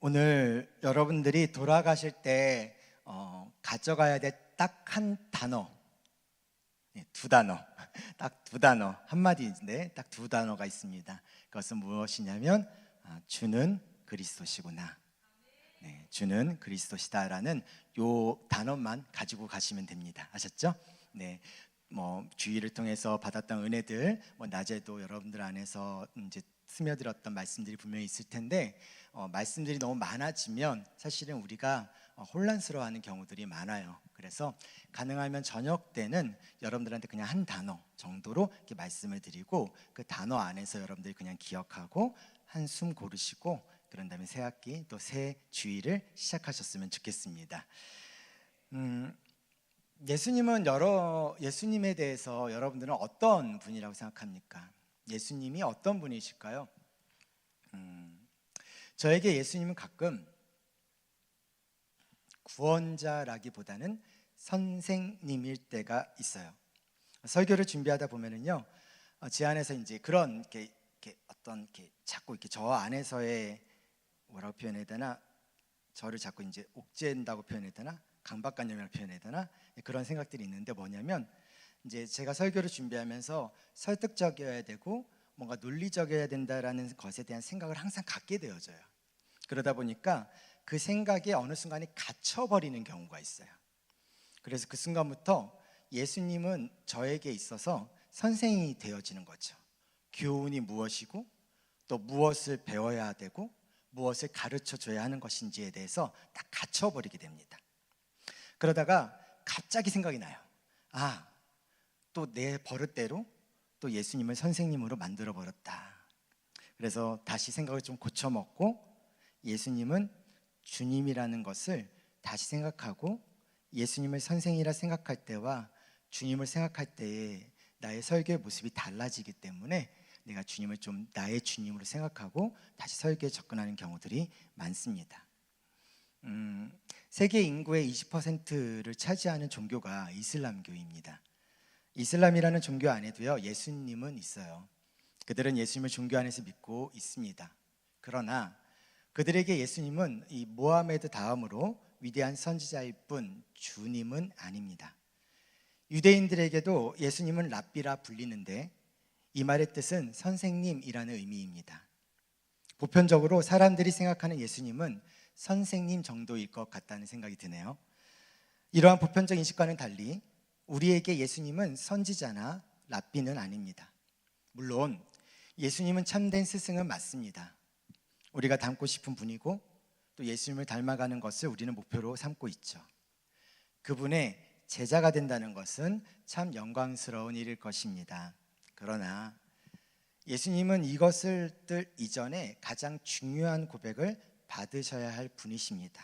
오늘 여러분들이 돌아가실 때 가져가야 될 딱 한 단어, 두 단어, 딱 두 단어, 한마디인데 딱 두 단어가 있습니다. 그것은 무엇이냐면 주는 그리스도시구나. 네, 주는 그리스도시다라는 요 단어만 가지고 가시면 됩니다. 아셨죠? 네, 주의를 통해서 받았던 은혜들, 낮에도 여러분들 안에서 이제 스며들었던 말씀들이 분명히 있을 텐데 말씀들이 너무 많아지면 사실은 우리가 혼란스러워하는 경우들이 많아요. 그래서 가능하면 저녁 때는 여러분들한테 그냥 한 단어 정도로 이렇게 말씀을 드리고 그 단어 안에서 여러분들이 그냥 기억하고 한숨 고르시고 그런 다음에 새 학기 또 새 주일을 시작하셨으면 좋겠습니다. 예수님에 대해서 여러분들은 어떤 분이라고 생각합니까? 예수님이 어떤 분이실까요? 저에게 예수님은 가끔 구원자라기보다는 선생님일 때가 있어요. 설교를 준비하다 보면은요, 제 안에서 이제 그런 어떤 자꾸 이렇게 저 안에서의 뭐라고 표현해야 되나, 저를 자꾸 이제 옥죄한다고 표현해야 되나, 강박관념이라고 표현해야 되나, 그런 생각들이 있는데 뭐냐면 이제 제가 설교를 준비하면서 설득적이어야 되고 뭔가 논리적이어야 된다라는 것에 대한 생각을 항상 갖게 되어져요. 그러다 보니까 그 생각에 어느 순간에 갇혀버리는 경우가 있어요. 그래서 그 순간부터 예수님은 저에게 있어서 선생이 되어지는 거죠. 교훈이 무엇이고 또 무엇을 배워야 되고 무엇을 가르쳐 줘야 하는 것인지에 대해서 딱 갇혀버리게 됩니다. 그러다가 갑자기 생각이 나요. 또 내 버릇대로 또 예수님을 선생님으로 만들어 버렸다. 그래서 다시 생각을 좀 고쳐먹고 예수님은 주님이라는 것을 다시 생각하고 예수님을 선생이라 생각할 때와 주님을 생각할 때에 나의 설교의 모습이 달라지기 때문에 내가 주님을 좀 나의 주님으로 생각하고 다시 설교에 접근하는 경우들이 많습니다. 세계 인구의 20%를 차지하는 종교가 이슬람교입니다. 이슬람이라는 종교 안에도요, 예수님은 있어요. 그들은 예수님을 종교 안에서 믿고 있습니다. 그러나 그들에게 예수님은 이 모하메드 다음으로 위대한 선지자일 뿐 주님은 아닙니다. 유대인들에게도 예수님은 랍비라 불리는데 이 말의 뜻은 선생님이라는 의미입니다. 보편적으로 사람들이 생각하는 예수님은 선생님 정도일 것 같다는 생각이 드네요. 이러한 보편적 인식과는 달리 우리에게 예수님은 선지자나 랍비는 아닙니다. 물론 예수님은 참된 스승은 맞습니다. 우리가 닮고 싶은 분이고 또 예수님을 닮아가는 것을 우리는 목표로 삼고 있죠. 그분의 제자가 된다는 것은 참 영광스러운 일일 것입니다. 그러나 예수님은 이것을 뜰 이전에 가장 중요한 고백을 받으셔야 할 분이십니다.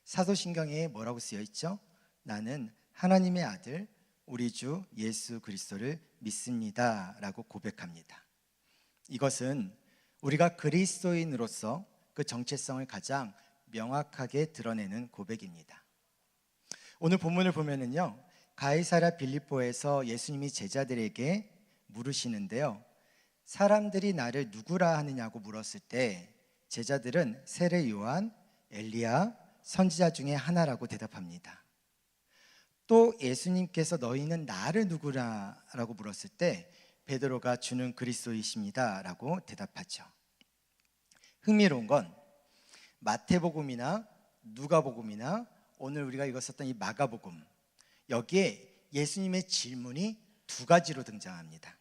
사도신경에 뭐라고 쓰여 있죠? 나는 하나님의 아들 우리 주 예수 그리스도를 믿습니다 라고 고백합니다. 이것은 우리가 그리스도인으로서 그 정체성을 가장 명확하게 드러내는 고백입니다. 오늘 본문을 보면은요, 가이사랴 빌립보에서 예수님이 제자들에게 물으시는데요, 사람들이 나를 누구라 하느냐고 물었을 때 제자들은 세례 요한, 엘리야, 선지자 중에 하나라고 대답합니다. 또 예수님께서 너희는 나를 누구라라고 물었을 때 베드로가 주는 그리스도이십니다 라고 대답하죠. 흥미로운 건 마태복음이나 누가복음이나 오늘 우리가 읽었었던 이 마가복음, 여기에 예수님의 질문이 두 가지로 등장합니다.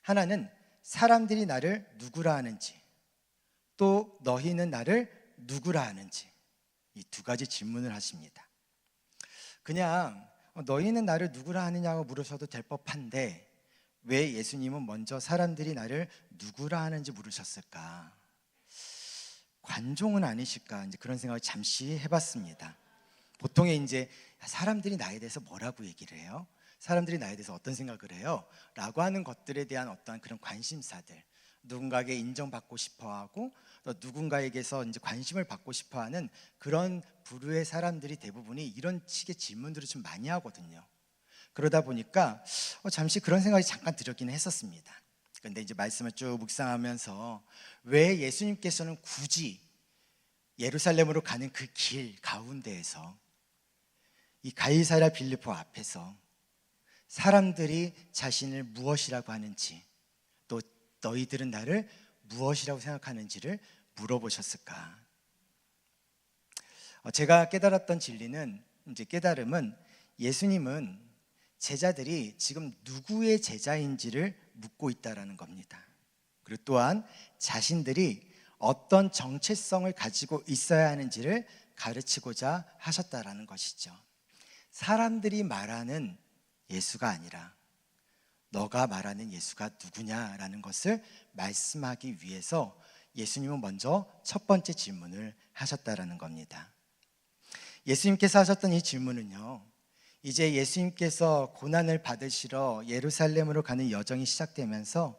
하나는 사람들이 나를 누구라 하는지, 또 너희는 나를 누구라 하는지, 이 두 가지 질문을 하십니다. 그냥 너희는 나를 누구라 하느냐고 물으셔도 될 법한데 왜 예수님은 먼저 사람들이 나를 누구라 하는지 물으셨을까? 관종은 아니실까? 이제 그런 생각을 잠시 해봤습니다. 보통의 이제 사람들이 나에 대해서 뭐라고 얘기를 해요? 사람들이 나에 대해서 어떤 생각을 해요? 라고 하는 것들에 대한 어떤 그런 관심사들, 누군가에게 인정받고 싶어하고 또 누군가에게서 이제 관심을 받고 싶어하는 그런 부류의 사람들이 대부분이 이런 식의 질문들을 좀 많이 하거든요. 그러다 보니까 잠시 그런 생각이 잠깐 들었기는 했었습니다. 그런데 이제 말씀을 쭉 묵상하면서 왜 예수님께서는 굳이 예루살렘으로 가는 그 길 가운데에서 이 가이사랴 빌립보 앞에서 사람들이 자신을 무엇이라고 하는지, 또 너희들은 나를 무엇이라고 생각하는지를 물어보셨을까? 제가 깨달았던 진리는, 깨달음은, 예수님은 제자들이 지금 누구의 제자인지를 묻고 있다라는 겁니다. 그리고 또한 자신들이 어떤 정체성을 가지고 있어야 하는지를 가르치고자 하셨다라는 것이죠. 사람들이 말하는 예수가 아니라 너가 말하는 예수가 누구냐라는 것을 말씀하기 위해서 예수님은 먼저 첫 번째 질문을 하셨다라는 겁니다. 예수님께서 하셨던 이 질문은요, 이제 예수님께서 고난을 받으시러 예루살렘으로 가는 여정이 시작되면서,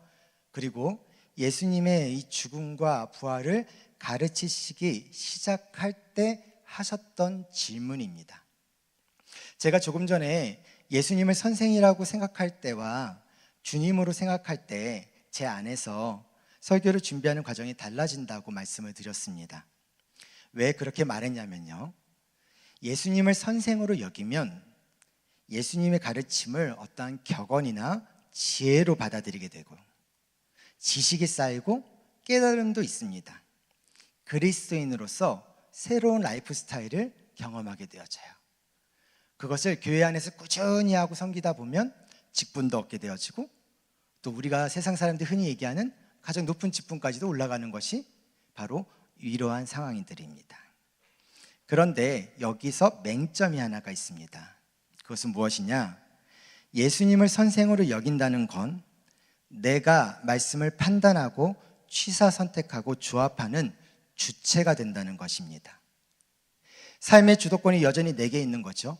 그리고 예수님의 이 죽음과 부활을 가르치시기 시작할 때 하셨던 질문입니다. 제가 조금 전에 예수님을 선생이라고 생각할 때와 주님으로 생각할 때 제 안에서 설교를 준비하는 과정이 달라진다고 말씀을 드렸습니다. 왜 그렇게 말했냐면요, 예수님을 선생으로 여기면 예수님의 가르침을 어떠한 격언이나 지혜로 받아들이게 되고, 지식이 쌓이고 깨달음도 있습니다. 그리스도인으로서 새로운 라이프 스타일을 경험하게 되어져요. 그것을 교회 안에서 꾸준히 하고 섬기다 보면 직분도 얻게 되어지고, 또 우리가 세상 사람들이 흔히 얘기하는 가장 높은 직분까지도 올라가는 것이 바로 이러한 상황들입니다. 그런데 여기서 맹점이 하나가 있습니다. 그것은 무엇이냐? 예수님을 선생으로 여긴다는 건 내가 말씀을 판단하고 취사 선택하고 조합하는 주체가 된다는 것입니다. 삶의 주도권이 여전히 내게 있는 거죠.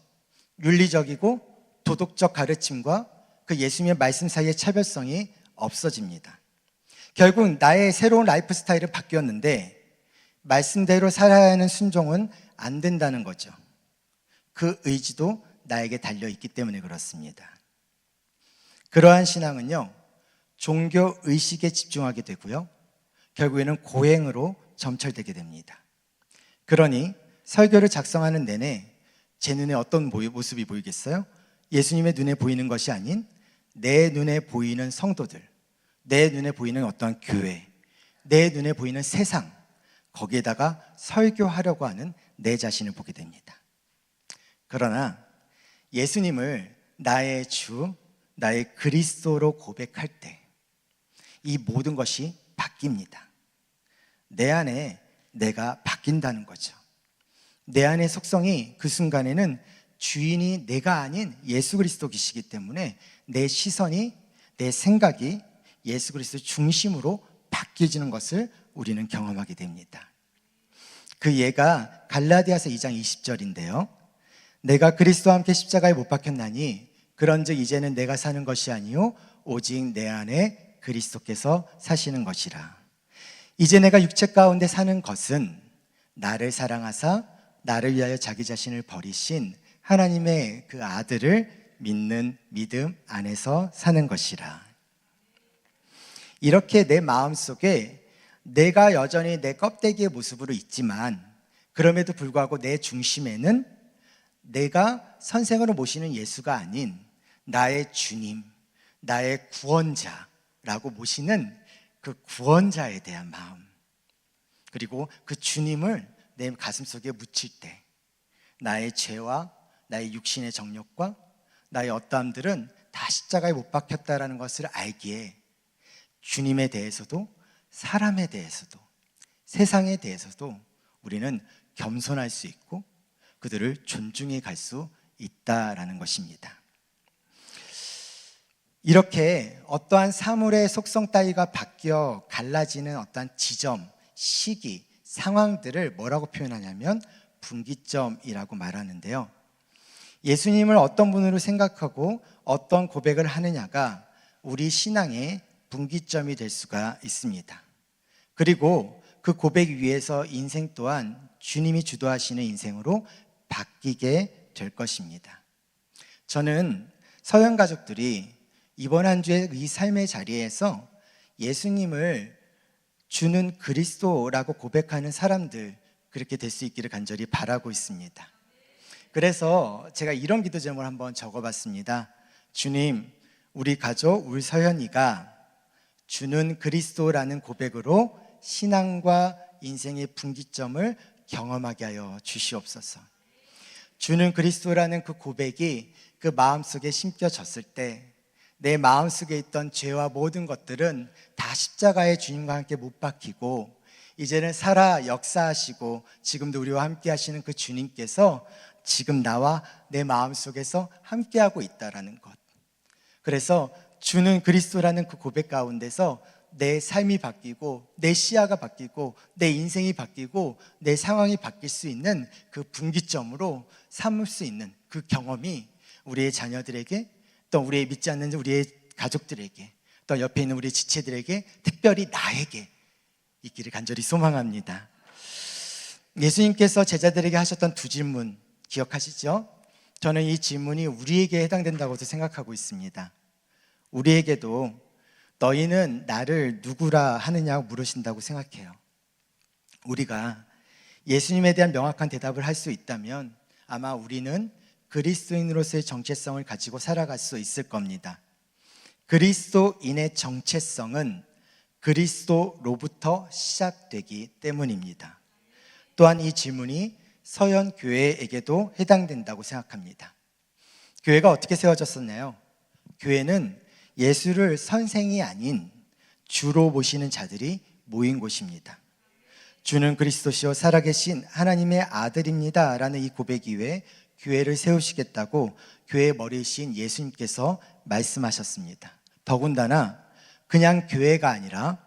윤리적이고 도덕적 가르침과 그 예수님의 말씀 사이의 차별성이 없어집니다. 결국 나의 새로운 라이프 스타일은 바뀌었는데 말씀대로 살아야 하는 순종은 안 된다는 거죠. 그 의지도 나에게 달려있기 때문에 그렇습니다. 그러한 신앙은요, 종교 의식에 집중하게 되고요, 결국에는 고행으로 점철되게 됩니다. 그러니 설교를 작성하는 내내 제 눈에 어떤 모습이 보이겠어요? 예수님의 눈에 보이는 것이 아닌 내 눈에 보이는 성도들, 내 눈에 보이는 어떠한 교회, 내 눈에 보이는 세상, 거기에다가 설교하려고 하는 내 자신을 보게 됩니다. 그러나 예수님을 나의 주, 나의 그리스도로 고백할 때 이 모든 것이 바뀝니다. 내 안에 내가 바뀐다는 거죠. 내 안의 속성이 그 순간에는 주인이 내가 아닌 예수 그리스도이시기 때문에 내 시선이, 내 생각이 예수 그리스도 중심으로 바뀌어지는 것을 우리는 경험하게 됩니다. 그 예가 갈라디아서 2장 20절인데요. 내가 그리스도와 함께 십자가에 못 박혔나니 그런즉 이제는 내가 사는 것이 아니요 오직 내 안에 그리스도께서 사시는 것이라. 이제 내가 육체 가운데 사는 것은 나를 사랑하사 나를 위하여 자기 자신을 버리신 하나님의 그 아들을 믿는 믿음 안에서 사는 것이라. 이렇게 내 마음속에 내가 여전히 내 껍데기의 모습으로 있지만, 그럼에도 불구하고 내 중심에는 내가 선생으로 모시는 예수가 아닌 나의 주님, 나의 구원자라고 모시는 그 구원자에 대한 마음, 그리고 그 주님을 내 가슴속에 묻힐 때 나의 죄와 나의 육신의 정욕과 나의 어떠함들은 다 십자가에 못 박혔다라는 것을 알기에 주님에 대해서도 사람에 대해서도 세상에 대해서도 우리는 겸손할 수 있고 그들을 존중해 갈 수 있다라는 것입니다. 이렇게 어떠한 사물의 속성 따위가 바뀌어 갈라지는 어떠한 지점, 시기, 상황들을 뭐라고 표현하냐면 분기점이라고 말하는데요. 예수님을 어떤 분으로 생각하고 어떤 고백을 하느냐가 우리 신앙의 분기점이 될 수가 있습니다. 그리고 그 고백 위에서 인생 또한 주님이 주도하시는 인생으로 바뀌게 될 것입니다. 저는 서양 가족들이 이번 한 주의 이 삶의 자리에서 예수님을 주는 그리스도라고 고백하는 사람들, 그렇게 될 수 있기를 간절히 바라고 있습니다. 그래서 제가 이런 기도 제목을 한번 적어봤습니다. 주님, 우리 가족 울서현이가 주는 그리스도라는 고백으로 신앙과 인생의 분기점을 경험하게 하여 주시옵소서. 주는 그리스도라는 그 고백이 그 마음속에 심겨졌을 때 내 마음속에 있던 죄와 모든 것들은 다 십자가의 주님과 함께 못 박히고 이제는 살아 역사하시고 지금도 우리와 함께 하시는 그 주님께서 지금 나와 내 마음속에서 함께하고 있다라는 것. 그래서 주는 그리스도라는 그 고백 가운데서 내 삶이 바뀌고 내 시야가 바뀌고 내 인생이 바뀌고 내 상황이 바뀔 수 있는 그 분기점으로 삼을 수 있는 그 경험이 우리의 자녀들에게 또 우리의 믿지 않는 우리의 가족들에게 또 옆에 있는 우리 지체들에게 특별히 나에게 있기를 간절히 소망합니다. 예수님께서 제자들에게 하셨던 두 질문 기억하시죠? 저는 이 질문이 우리에게 해당된다고도 생각하고 있습니다. 우리에게도 너희는 나를 누구라 하느냐고 물으신다고 생각해요. 우리가 예수님에 대한 명확한 대답을 할 수 있다면 아마 우리는 그리스도인으로서의 정체성을 가지고 살아갈 수 있을 겁니다. 그리스도인의 정체성은 그리스도로부터 시작되기 때문입니다. 또한 이 질문이 서현교회에게도 해당된다고 생각합니다. 교회가 어떻게 세워졌었나요? 교회는 예수를 선생이 아닌 주로 모시는 자들이 모인 곳입니다. 주는 그리스도시요 살아계신 하나님의 아들입니다 라는 이 고백 이외에 교회를 세우시겠다고 교회의 머리이신 예수님께서 말씀하셨습니다. 더군다나 그냥 교회가 아니라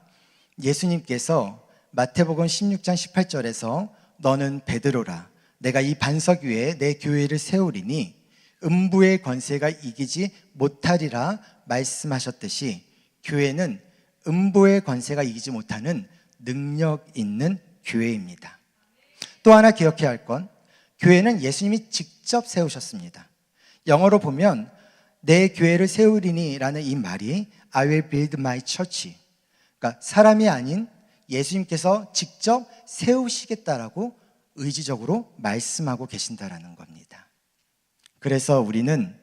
예수님께서 마태복음 16장 18절에서 너는 베드로라 내가 이 반석 위에 내 교회를 세우리니 음부의 권세가 이기지 못하리라 말씀하셨듯이 교회는 음부의 권세가 이기지 못하는 능력 있는 교회입니다. 또 하나 기억해야 할 건 교회는 예수님이 직접 세우셨습니다. 영어로 보면 내 교회를 세우리니 라는 이 말이 I will build my church, 그러니까 사람이 아닌 예수님께서 직접 세우시겠다라고 의지적으로 말씀하고 계신다라는 겁니다. 그래서 우리는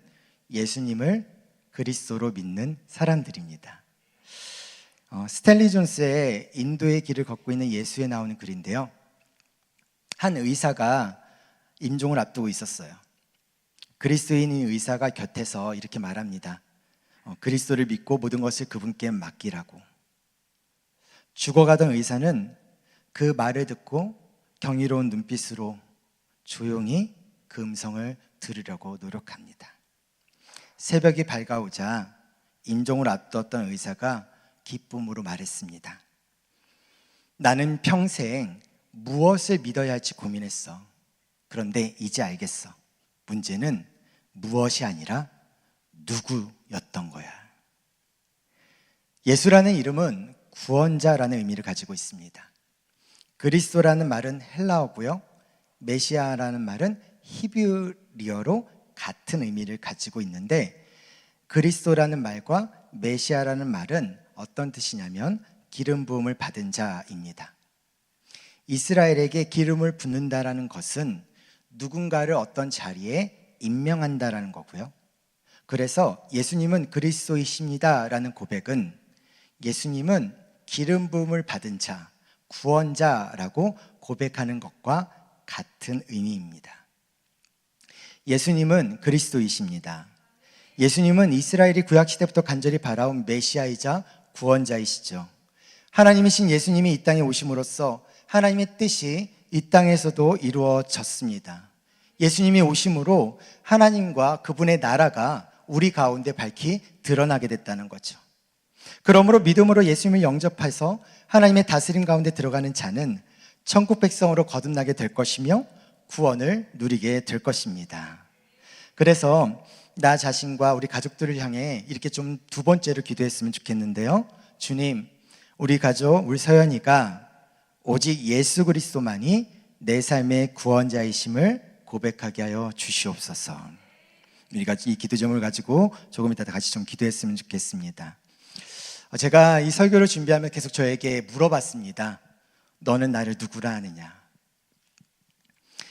예수님을 그리스도로 믿는 사람들입니다. 스탠리 존스의 인도의 길을 걷고 있는 예수에 나오는 글인데요. 한 의사가 임종을 앞두고 있었어요. 그리스도인인 의사가 곁에서 이렇게 말합니다. 그리스도를 믿고 모든 것을 그분께 맡기라고. 죽어가던 의사는 그 말을 듣고 경이로운 눈빛으로 조용히 그 음성을 들으려고 노력합니다. 새벽이 밝아오자 임종을 앞두었던 의사가 기쁨으로 말했습니다. 나는 평생 무엇을 믿어야 할지 고민했어. 그런데 이제 알겠어. 문제는 무엇이 아니라 누구였던 거야. 예수라는 이름은 구원자라는 의미를 가지고 있습니다. 그리스도라는 말은 헬라어고요. 메시아라는 말은 히브리어로 같은 의미를 가지고 있는데 그리스도라는 말과 메시아라는 말은 어떤 뜻이냐면 기름 부음을 받은 자입니다. 이스라엘에게 기름을 붓는다라는 것은 누군가를 어떤 자리에 임명한다라는 거고요. 그래서 예수님은 그리스도이십니다라는 고백은 예수님은 기름 부음을 받은 자, 구원자라고 고백하는 것과 같은 의미입니다. 예수님은 그리스도이십니다. 예수님은 이스라엘이 구약시대부터 간절히 바라온 메시아이자 구원자이시죠. 하나님이신 예수님이 이 땅에 오심으로써 하나님의 뜻이 이 땅에서도 이루어졌습니다. 예수님이 오심으로 하나님과 그분의 나라가 우리 가운데 밝히 드러나게 됐다는 거죠. 그러므로 믿음으로 예수님을 영접해서 하나님의 다스림 가운데 들어가는 자는 천국 백성으로 거듭나게 될 것이며 구원을 누리게 될 것입니다. 그래서 나 자신과 우리 가족들을 향해 이렇게 좀 두 번째로 기도했으면 좋겠는데요. 주님, 우리 가족 울서연이가 오직 예수 그리스도만이 내 삶의 구원자이심을 고백하게 하여 주시옵소서. 우리가 이 기도 제목을 가지고 조금 이따 같이 좀 기도했으면 좋겠습니다. 제가 이 설교를 준비하며 계속 저에게 물어봤습니다. 너는 나를 누구라 하느냐?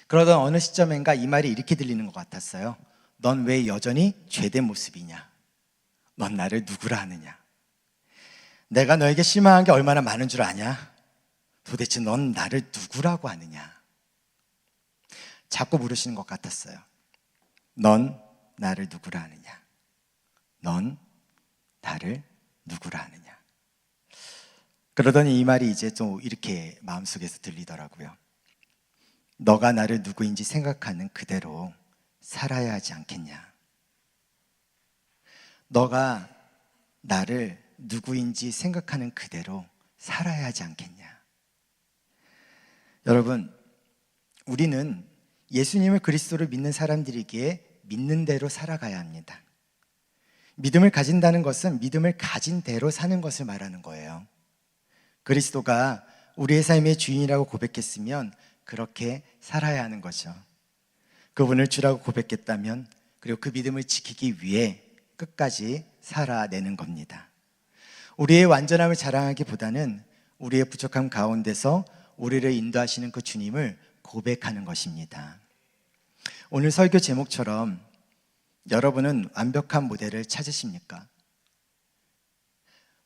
그러던 어느 시점엔가 이 말이 이렇게 들리는 것 같았어요. 넌 왜 여전히 죄된 모습이냐? 넌 나를 누구라 하느냐? 내가 너에게 실망한 게 얼마나 많은 줄 아냐? 도대체 넌 나를 누구라고 하느냐? 자꾸 물으시는 것 같았어요. 넌 나를 누구라 하느냐? 넌 나를 누구라 하느냐? 그러더니 이 말이 이제 좀 이렇게 마음속에서 들리더라고요. 너가 나를 누구인지 생각하는 그대로 살아야 하지 않겠냐? 너가 나를 누구인지 생각하는 그대로 살아야 하지 않겠냐? 여러분, 우리는 예수님을 그리스도를 믿는 사람들이기에 믿는 대로 살아가야 합니다. 믿음을 가진다는 것은 믿음을 가진 대로 사는 것을 말하는 거예요. 그리스도가 우리의 삶의 주인이라고 고백했으면 그렇게 살아야 하는 거죠. 그분을 주라고 고백했다면, 그리고 그 믿음을 지키기 위해 끝까지 살아내는 겁니다. 우리의 완전함을 자랑하기보다는 우리의 부족함 가운데서 우리를 인도하시는 그 주님을 고백하는 것입니다. 오늘 설교 제목처럼 여러분은 완벽한 모델을 찾으십니까?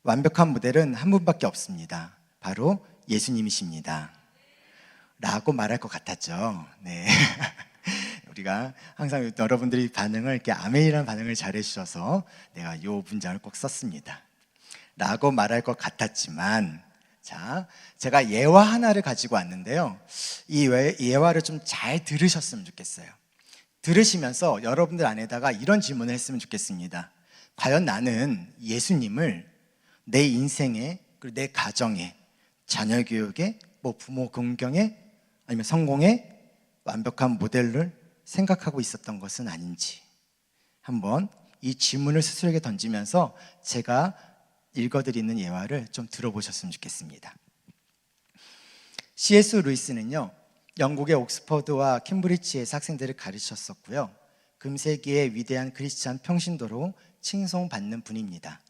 완벽한 모델은 한 분밖에 없습니다. 바로 예수님이십니다. 라고 말할 것 같았죠. 네. 우리가 항상 여러분들이 반응을 이렇게 아멘이라는 반응을 잘해 주셔서 내가 이 문장을 꼭 썼습니다. 라고 말할 것 같았지만, 자, 제가 예화 하나를 가지고 왔는데요. 이 예화를 좀 잘 들으셨으면 좋겠어요. 들으시면서 여러분들 안에다가 이런 질문을 했으면 좋겠습니다. 과연 나는 예수님을 내 인생에, 그리고 내 가정에, 자녀 교육에, 부모 긍정에, 아니면 성공에 완벽한 모델을 생각하고 있었던 것은 아닌지, 한번 이 질문을 스스로에게 던지면서 제가 읽어드리는 예화를 좀 들어보셨으면 좋겠습니다. C.S. 루이스는요, 영국의 옥스퍼드와 캠브리지에서 학생들을 가르쳤었고요, 금세기의 위대한 크리스찬 평신도로 칭송받는 분입니다.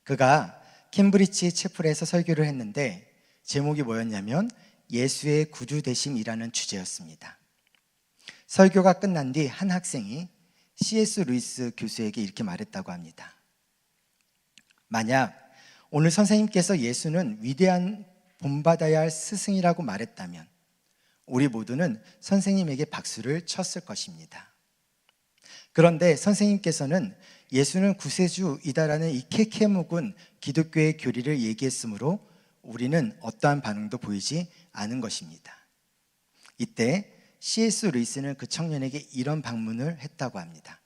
그가 캠브리지 채플에서 설교를 했는데 제목이 뭐였냐면 예수의 구주 되심이라는 주제였습니다. 설교가 끝난 뒤 한 학생이 C.S. 루이스 교수에게 이렇게 말했다고 합니다. 만약 오늘 선생님께서 예수는 위대한 본받아야 할 스승이라고 말했다면 우리 모두는 선생님에게 박수를 쳤을 것입니다. 그런데 선생님께서는 예수는 구세주이다라는 이 캐캐묵은 기독교의 교리를 얘기했으므로 우리는 어떠한 반응도 보이지 않은 것입니다. 이때 C.S. 루이스는 그 청년에게 이런 반문을 했다고 합니다.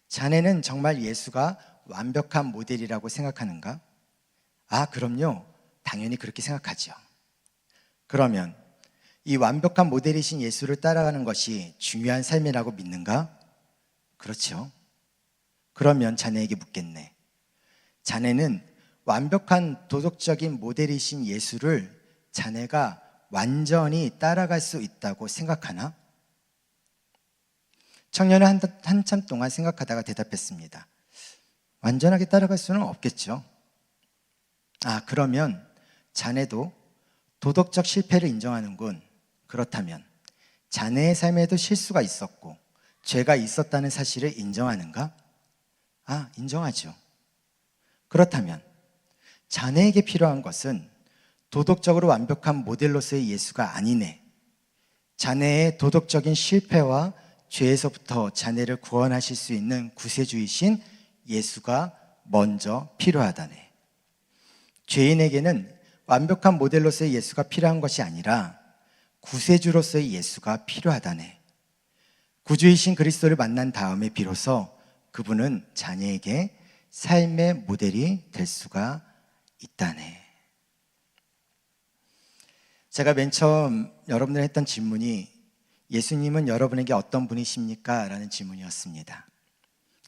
자네는 정말 예수가 완벽한 모델이라고 생각하는가? 아, 그럼요. 당연히 그렇게 생각하죠. 그러면 이 완벽한 모델이신 예수를 따라가는 것이 중요한 삶이라고 믿는가? 그렇죠. 그러면 자네에게 묻겠네. 자네는 완벽한 도덕적인 모델이신 예수를 자네가 완전히 따라갈 수 있다고 생각하나? 청년은 한참 동안 생각하다가 대답했습니다. 완전하게 따라갈 수는 없겠죠. 아, 그러면 자네도 도덕적 실패를 인정하는군. 그렇다면 자네의 삶에도 실수가 있었고 죄가 있었다는 사실을 인정하는가? 아, 인정하죠. 그렇다면 자네에게 필요한 것은 도덕적으로 완벽한 모델로서의 예수가 아니네. 자네의 도덕적인 실패와 죄에서부터 자네를 구원하실 수 있는 구세주이신 예수가 먼저 필요하다네. 죄인에게는 완벽한 모델로서의 예수가 필요한 것이 아니라 구세주로서의 예수가 필요하다네. 구주이신 그리스도를 만난 다음에 비로소 그분은 자녀에게 삶의 모델이 될 수가 있다네. 제가 맨 처음 여러분들 했던 질문이 예수님은 여러분에게 어떤 분이십니까? 라는 질문이었습니다.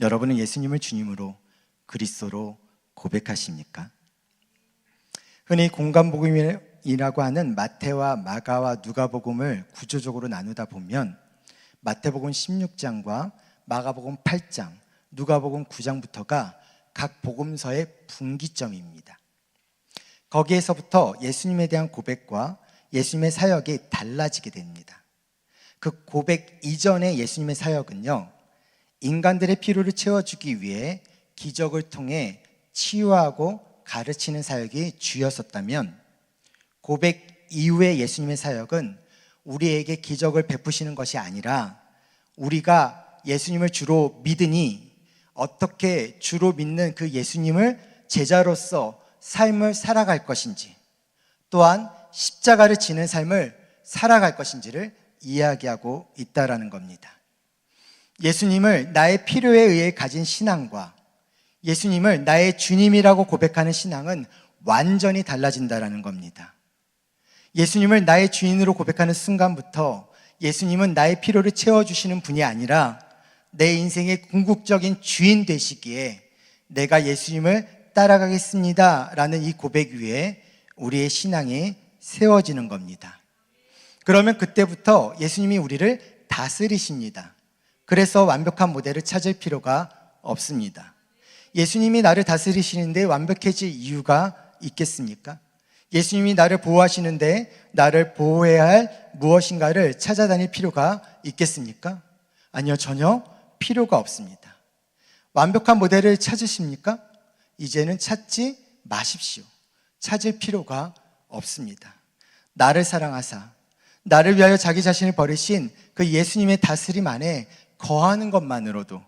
여러분은 예수님을 주님으로, 그리스도로 고백하십니까? 흔히 공간복음이라고 하는 마태와 마가와 누가복음을 구조적으로 나누다 보면 마태복음 16장과 마가복음 8장, 누가복음 9장부터가 각 복음서의 분기점입니다. 거기에서부터 예수님에 대한 고백과 예수님의 사역이 달라지게 됩니다. 그 고백 이전의 예수님의 사역은요, 인간들의 필요를 채워주기 위해 기적을 통해 치유하고 가르치는 사역이 주였었다면, 고백 이후의 예수님의 사역은 우리에게 기적을 베푸시는 것이 아니라 우리가 예수님을 주로 믿으니 어떻게 주로 믿는 그 예수님을 제자로서 삶을 살아갈 것인지, 또한 십자가를 지는 삶을 살아갈 것인지를 이야기하고 있다라는 겁니다. 예수님을 나의 필요에 의해 가진 신앙과 예수님을 나의 주님이라고 고백하는 신앙은 완전히 달라진다라는 겁니다. 예수님을 나의 주인으로 고백하는 순간부터 예수님은 나의 필요를 채워주시는 분이 아니라 내 인생의 궁극적인 주인 되시기에 내가 예수님을 따라가겠습니다 라는 이 고백 위에 우리의 신앙이 세워지는 겁니다. 그러면 그때부터 예수님이 우리를 다스리십니다. 그래서 완벽한 모델을 찾을 필요가 없습니다. 예수님이 나를 다스리시는데 완벽해질 이유가 있겠습니까? 예수님이 나를 보호하시는데 나를 보호해야 할 무엇인가를 찾아다닐 필요가 있겠습니까? 아니요, 전혀 필요가 없습니다. 완벽한 모델을 찾으십니까? 이제는 찾지 마십시오. 찾을 필요가 없습니다. 나를 사랑하사 나를 위하여 자기 자신을 버리신 그 예수님의 다스림 안에 거하는 것만으로도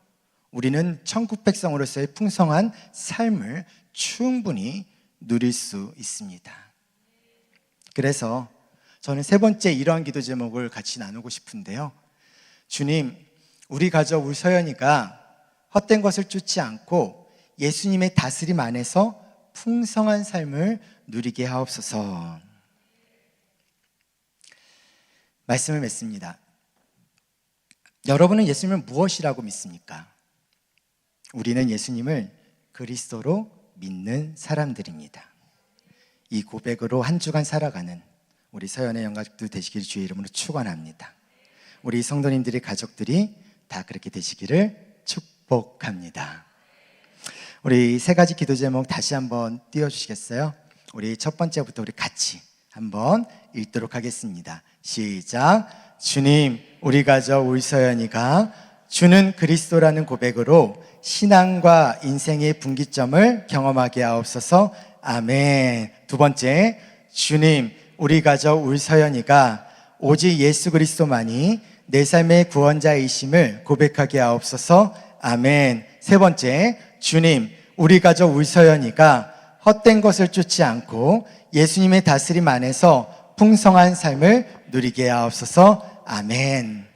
우리는 천국 백성으로서의 풍성한 삶을 충분히 누릴 수 있습니다. 그래서 저는 세 번째 이러한 기도 제목을 같이 나누고 싶은데요. 주님, 우리 가족 우리 서연이가 헛된 것을 쫓지 않고 예수님의 다스림 안에서 풍성한 삶을 누리게 하옵소서. 말씀을 맺습니다. 여러분은 예수님을 무엇이라고 믿습니까? 우리는 예수님을 그리스도로 믿는 사람들입니다. 이 고백으로 한 주간 살아가는 우리 서연의 영가족들 되시기를 주의 이름으로 축원합니다. 우리 성도님들의 가족들이 다 그렇게 되시기를 축복합니다. 우리 세 가지 기도 제목 다시 한번 띄워주시겠어요? 우리 첫 번째부터 우리 같이 한번 읽도록 하겠습니다. 시작. 주님, 우리 가족 우리 서연이가 주는 그리스도라는 고백으로 신앙과 인생의 분기점을 경험하게 하옵소서. 아멘. 두 번째, 주님, 우리 가족 우리 서연이가 오직 예수 그리스도만이 내 삶의 구원자이심을 고백하게 하옵소서. 아멘. 세 번째, 주님, 우리 가족 우리 서연이가 헛된 것을 쫓지 않고 예수님의 다스림 안에서 풍성한 삶을 누리게 하옵소서. 아멘.